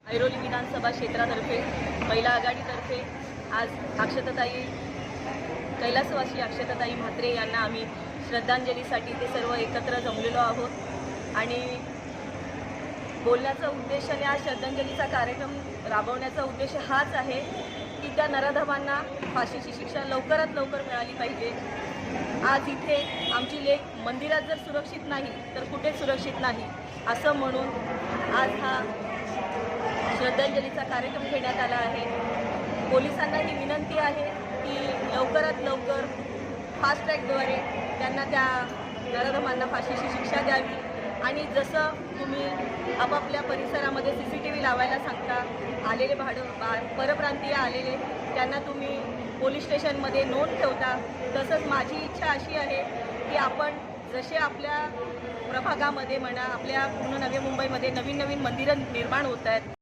ऐरोली विधानसभा क्षेत्रातर्फे महिला आघाडीतर्फे आज अक्षताताई कैलासवासी अक्षताताई म्हात्रे यांना आम्ही श्रद्धांजलीसाठी ते सर्व एकत्र जमलेलो आहोत आणि बोलण्याचा उद्देश आणि आज श्रद्धांजलीचा कार्यक्रम राबवण्याचा उद्देश हाच आहे की त्या नराधमांना फाशीची शिक्षा लवकरात लवकर मिळाली पाहिजे। आज इथे आमची लेक मंदिरात जर सुरक्षित नाही तर कुठेच सुरक्षित नाही असं म्हणून आज हा श्रद्धांजलीचा कार्यक्रम घेण्यात आला आहे। पोलिसांना ही विनंती आहे की लवकरात लवकर फास्ट ट्रॅकद्वारे त्यांना त्या नराधमांना फाशीची शिक्षा द्यावी आणि जसं तुम्ही आपापल्या परिसरामध्ये CCTV लावायला सांगता, आलेले परप्रांतीय आलेले त्यांना तुम्ही पोलीस स्टेशनमध्ये नोंद ठेवता, तसंच माझी इच्छा अशी आहे की आपण जसे आपल्या प्रभागामध्ये म्हणा आपल्या पूर्ण नवी मुंबईमध्ये नवीन नवीन मंदिरं निर्माण होत आहेत